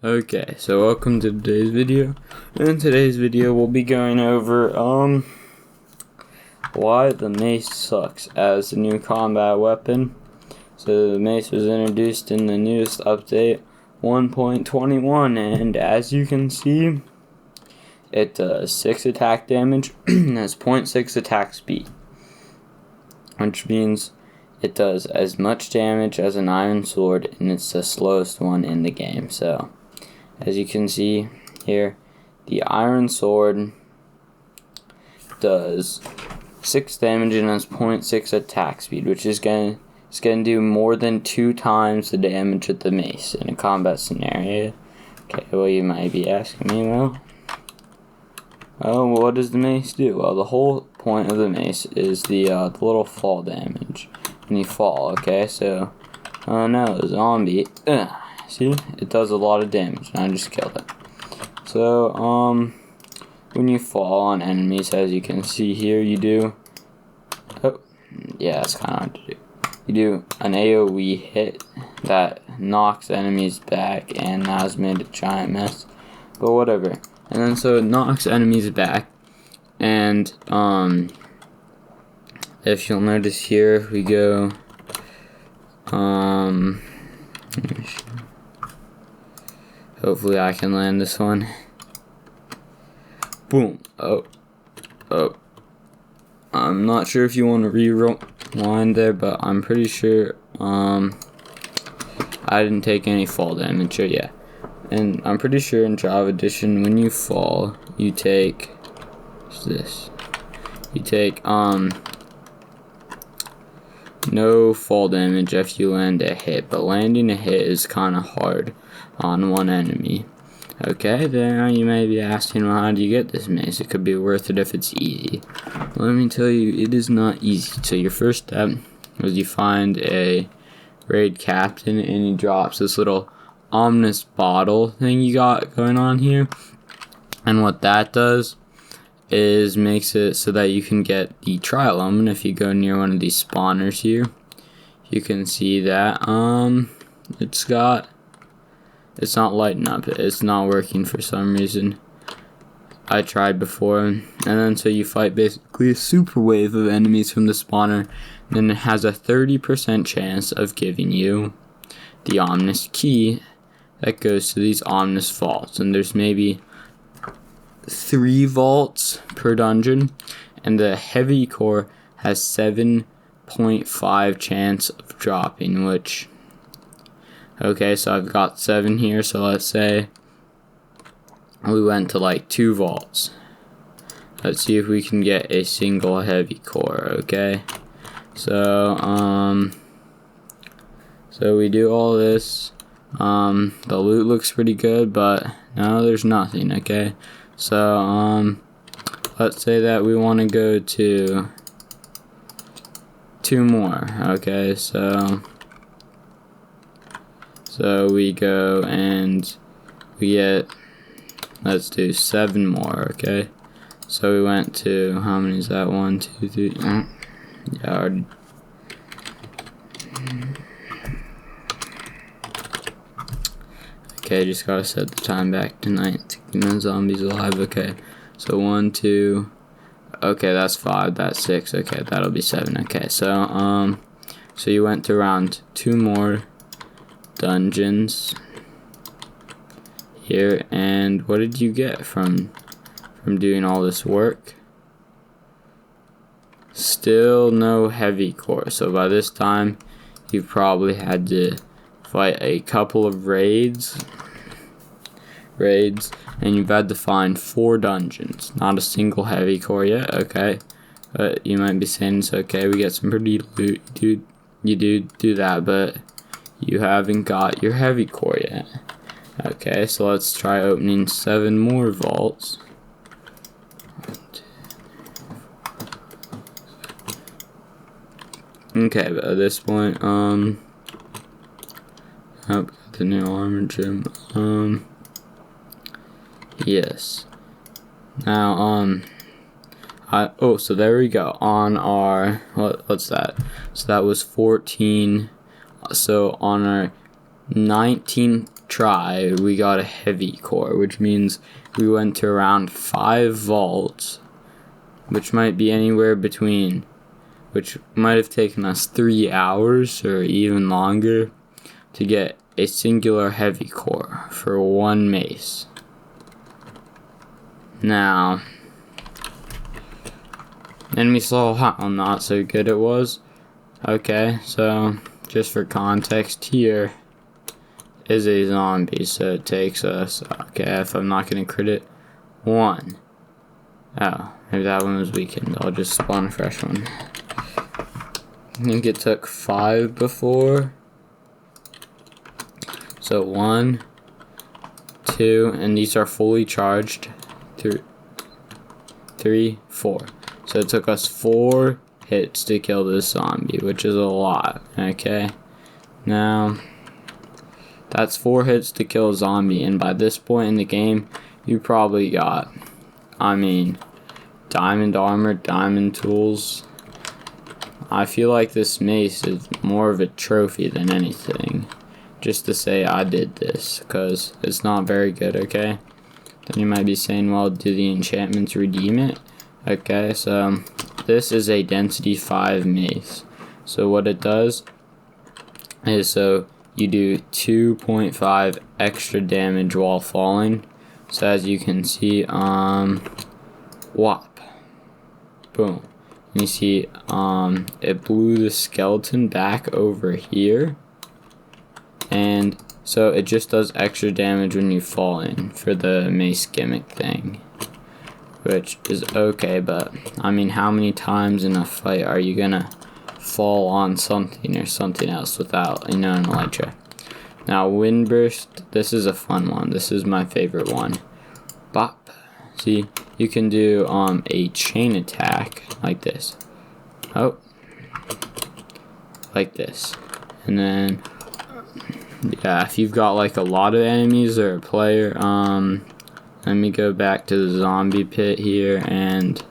Okay, so welcome to today's video. In today's video, we'll be going over why the mace sucks as a new combat weapon. So the mace was introduced in the newest update 1.21, and as you can see, it does 6 attack damage and has 0.6 attack speed, which means it does as much damage as an iron sword, and it's the slowest one in the game. So as you can see here, the iron sword does 6 damage and has 0.6 attack speed, which is gonna do more than 2 times the damage of the mace in a combat scenario. Okay, well, you might be asking me, well, what does the mace do? Well, the whole point of the mace is the little fall damage when you fall. Okay, so no, zombie. See, it does a lot of damage, and I just killed it. So, when you fall on enemies, as you can see here, you do, it's kind of hard to do. You do an AoE hit that knocks enemies back, and that has made a giant mess, but whatever. And then, so it knocks enemies back, and, if you'll notice here, we go, hopefully I can land this one. Boom. Oh. I'm not sure if you want to rewind there, but I'm pretty sure I didn't take any fall damage. Yeah. And I'm pretty sure in Java Edition, when you fall, you take, what's this? You take no fall damage if you land a hit, but landing a hit is kind of hard on one enemy. Okay, then you may be asking, well, how do you get this mace? It could be worth it if it's easy. Let me tell you, it is not easy. So your first step is you find a raid captain, and he drops this little ominous bottle thing you got going on here. And what that does is makes it so that you can get the trial element. If you go near one of these spawners here, you can see that it's not lighting up. It's not working for some reason. I tried before, and then so you fight basically a super wave of enemies from the spawner, and then it has a 30% chance of giving you the ominous key that goes to these ominous vaults, and there's maybe 3 vaults per dungeon, and the heavy core has 7.5 chance of dropping, which, okay, so I've got 7 here, so let's say we went to like 2 vaults. Let's see if we can get a single heavy core. Okay, so so we do all this. The loot looks pretty good, but no, there's nothing. Okay, so let's say that we want to go to 2 more. Okay, so we go and we get, let's do 7 more. Okay, so we went to, how many is that? 1, 2, 3. Yeah, already. Okay, just gotta set the time back to night to keep the zombies alive. Okay, so 1, 2. Okay, that's 5. That's 6. Okay, that'll be 7. Okay, so so you went to around 2 more dungeons here, and what did you get from doing all this work? Still no heavy core. So by this time you probably had to fight a couple of raids, and you've had to find 4 dungeons. Not a single heavy core yet. Okay, but you might be saying it's okay, we get some pretty loot. Dude, you do that, but you haven't got your heavy core yet. Okay, so let's try opening 7 more vaults. Okay, but at this point, got the new armor gem. Yes. Now, so there we go. On our, what's that? So that was 14. So on our 19 try, we got a heavy core, which means we went to around 5 vaults, which might be anywhere between, which might have taken us 3 hours or even longer to get a singular heavy core for 1 mace. Now, then we saw how not so good it was. Okay, so just for context, here is a zombie, so it takes us, okay, if I'm not going to crit it, 1. Oh, maybe that one was weakened. I'll just spawn a fresh one. I think it took 5 before. So 1, 2, and these are fully charged. 3, 4. So it took us 4 hits to kill this zombie, which is a lot. Okay, now that's 4 hits to kill a zombie, and by this point in the game, you probably got, I mean, diamond armor, diamond tools. I feel like this mace is more of a trophy than anything, just to say I did this, because it's not very good. Okay, then you might be saying, well, do the enchantments redeem it? Okay, so this is a density 5 mace. So what it does is, so you do 2.5 extra damage while falling. So as you can see, whop, boom. And you see, it blew the skeleton back over here. And so it just does extra damage when you fall in for the mace gimmick thing, which is okay, but I mean, how many times in a fight are you gonna fall on something or something else without, an elytra? Now, wind burst, this is a fun one. This is my favorite one. Bop. See, you can do a chain attack like this. Oh, like this, and then yeah, if you've got like a lot of enemies or a player, let me go back to the zombie pit here and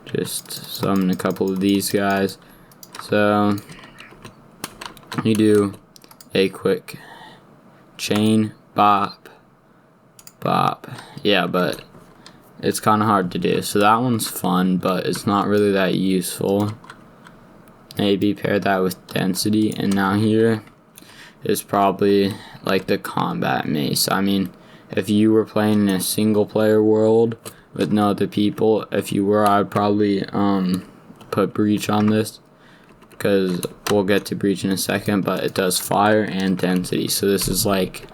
just summon a couple of these guys. So you do a quick chain, bop, bop. Yeah, but it's kind of hard to do. So that one's fun, but it's not really that useful. Maybe pair that with density. And now here is probably like the combat mace. I mean, if you were playing in a single player world with no other people, if you were, I'd probably put breach on this, because we'll get to breach in a second, but it does fire and density. So this is like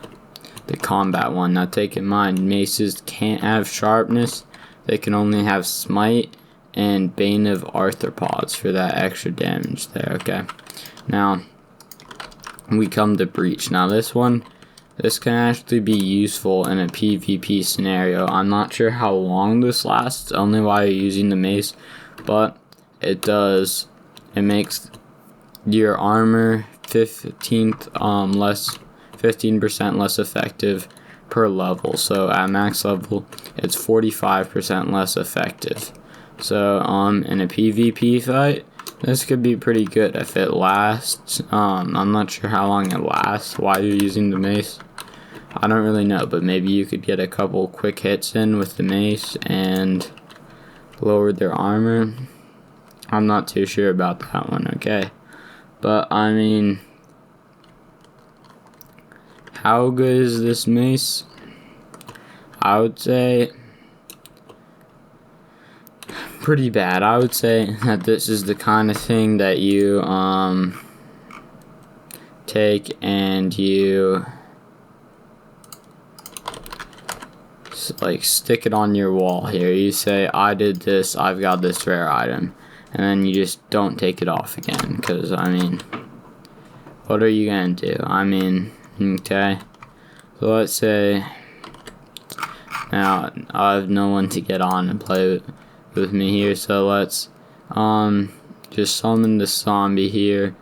the combat one. Now take in mind, maces can't have sharpness, they can only have smite and bane of arthropods for that extra damage there. Okay, now we come to breach. Now this can actually be useful in a PvP scenario. I'm not sure how long this lasts, only while you're using the mace, but it makes your armor 15% less effective per level. So at max level, it's 45% less effective. So in a PvP fight, this could be pretty good if it lasts. I'm not sure how long it lasts while you're using the mace. I don't really know, but maybe you could get a couple quick hits in with the mace and lower their armor. I'm not too sure about that one, okay? But, I mean, how good is this mace? I would say pretty bad. I would say that this is the kind of thing that you take and you like stick it on your wall here. You say, I did this, I've got this rare item, and then you just don't take it off again, because I mean, what are you gonna do? I mean, okay, so let's say now I have no one to get on and play with me here, so let's just summon the zombie here,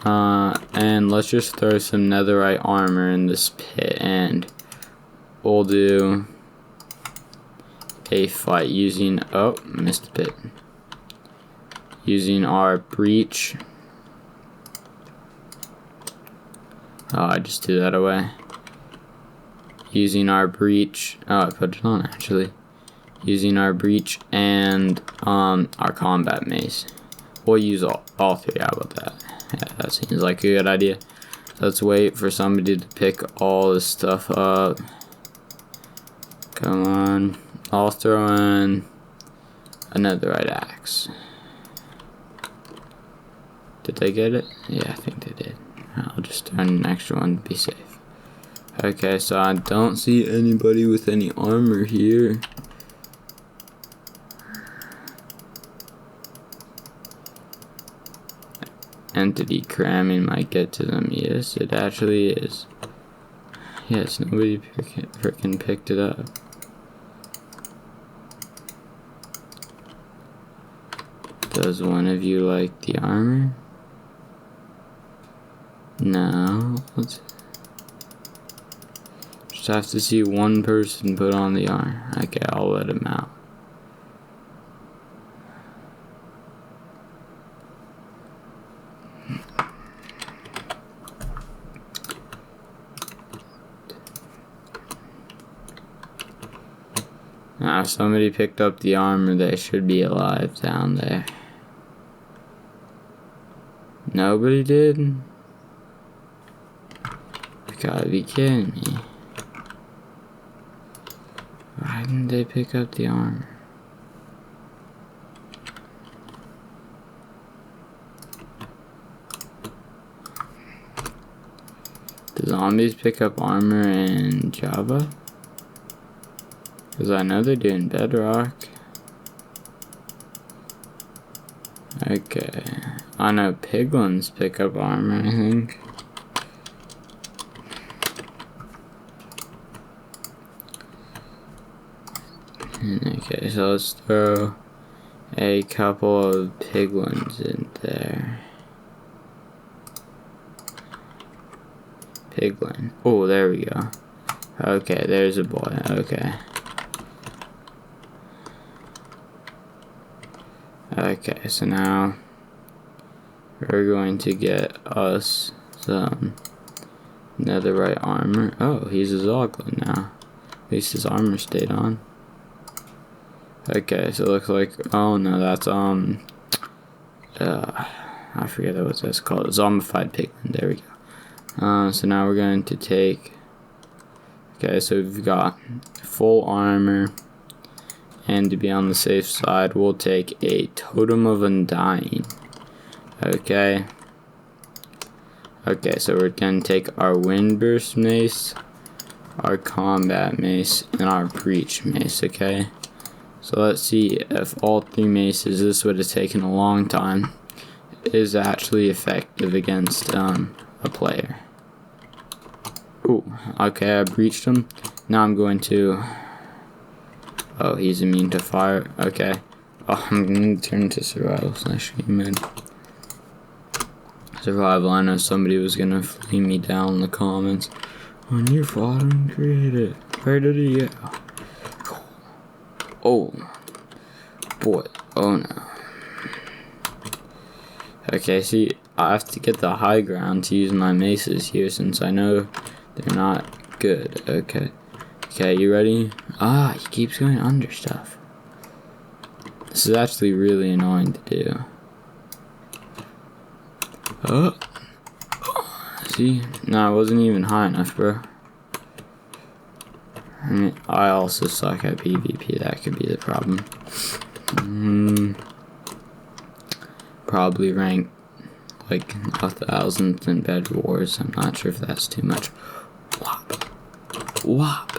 and let's just throw some netherite armor in this pit, and we'll do a fight using, oh, missed the pit, using our breach. Oh, I just threw that away. using our breach. Oh, I put it on actually. Using our breach and our combat mace. We'll use all three. How about that? Yeah, that seems like a good idea. Let's wait for somebody to pick all this stuff up. Come on. I'll throw in another right axe. Did they get it? Yeah, I think they did. I'll just throw in an extra one to be safe. Okay, so I don't see anybody with any armor here. Entity cramming might get to them. Yes, it actually is. Yes, nobody freaking picked it up. Does one of you like the armor? No. Let's just have to see one person put on the armor. Okay, I'll let him out. Now, if somebody picked up the armor, they should be alive down there. Nobody did? You gotta be kidding me. Why didn't they pick up the armor? Do zombies pick up armor in Java? Because I know they're doing Bedrock. Okay. I know piglins pick up armor, I think. Okay, so let's throw a couple of piglins in there. Piglin. Oh, there we go. Okay, there's a boy. Okay. Okay, so now we're going to get us some netherite armor. Oh, he's a Zoglin now. At least his armor stayed on. Okay, so it looks like, oh no, that's I forget what that's called. Zombified piglin. There we go. So now we're going to take. Okay, so we've got full armor. And to be on the safe side, we'll take a Totem of Undying. Okay. Okay, so we're going to take our Windburst Mace, our Combat Mace, and our Breach Mace, okay? So let's see if all three maces, this would have taken a long time, is actually effective against a player. Ooh, okay, I breached him. Now I'm going to... Oh, he's immune to fire. Okay. Oh, I'm going to turn to survival / game mode. Survival, I know somebody was going to flame me down in the comments. On your fault, I didn't create it. Where did he go? Oh. Boy. Oh no. Okay, see, I have to get the high ground to use my maces here since I know they're not good. Okay. Okay, you ready? Ah, he keeps going under stuff. This is actually really annoying to do. Oh. See? No, I wasn't even high enough, bro. I mean, I also suck at PvP. That could be the problem. Probably rank like 1,000th in Bed Wars. I'm not sure if that's too much. Whop. Whop.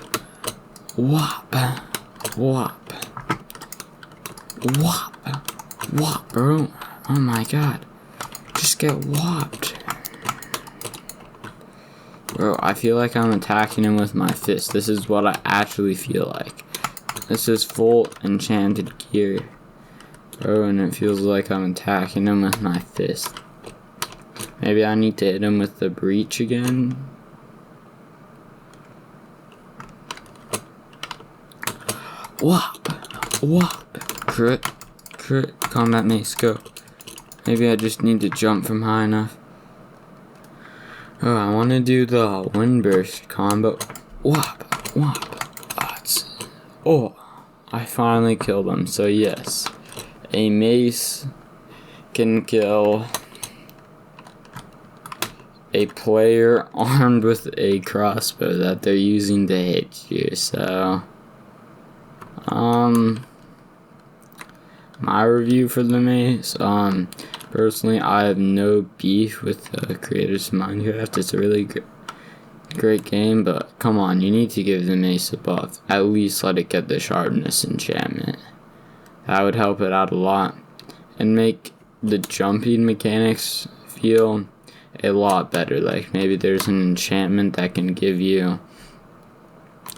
Whop. Whop. Whop. Whop, bro. Oh my god. Just get whopped. Bro, I feel like I'm attacking him with my fist. This is what I actually feel like. This is full enchanted gear. Bro, and it feels like I'm attacking him with my fist. Maybe I need to hit him with the breach again. Whop! Whop! Crit. Crit. Combat mace, go. Maybe I just need to jump from high enough. Oh, I want to do the windburst combo. Whop! Oh, I finally killed him. So yes, a mace can kill a player armed with a crossbow that they're using to hit you. So, my review for the mace, personally, I have no beef with the creators of Minecraft. It's a really great game, but come on, you need to give the mace a buff. At least let it get the sharpness enchantment. That would help it out a lot and make the jumping mechanics feel a lot better. Like maybe there's an enchantment that can give you,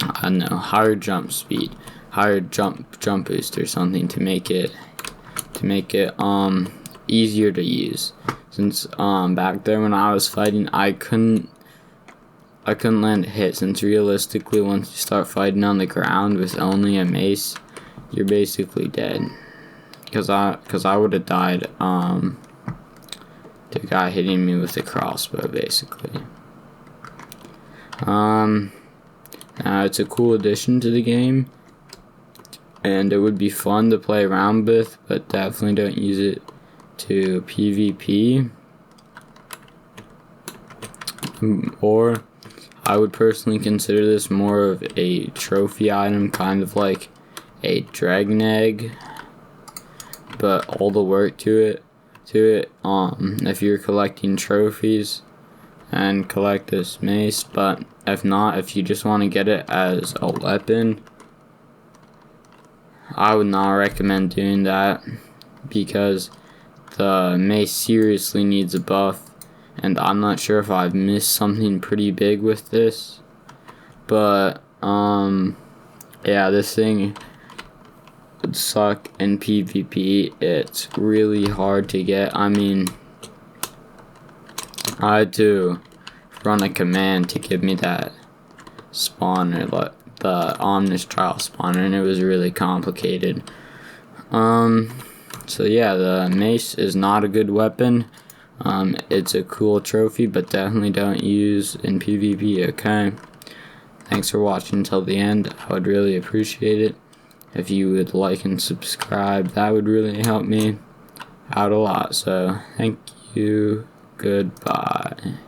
I don't know, higher jump speed, higher jump boost or something to make it easier to use. Since back there when I was fighting, I couldn't land a hit, since realistically once you start fighting on the ground with only a mace, you're basically dead. Cause I would have died the guy hitting me with a crossbow, basically. Now it's a cool addition to the game, and it would be fun to play around with, but definitely don't use it to PvP. Or I would personally consider this more of a trophy item, kind of like a dragon egg, but all the work to it, if you're collecting trophies and collect this mace. But if not, if you just want to get it as a weapon, I would not recommend doing that, because the mace seriously needs a buff, and I'm not sure if I've missed something pretty big with this, but yeah, this thing would suck in PvP. It's really hard to get. I mean, I had to run a command to give me that spawner, like the Omnis Trial spawner, and it was really complicated. So yeah, the mace is not a good weapon. It's a cool trophy, but definitely don't use in PvP, okay? Thanks for watching until the end. I would really appreciate it if you would like and subscribe. That would really help me out a lot. So, thank you. Goodbye.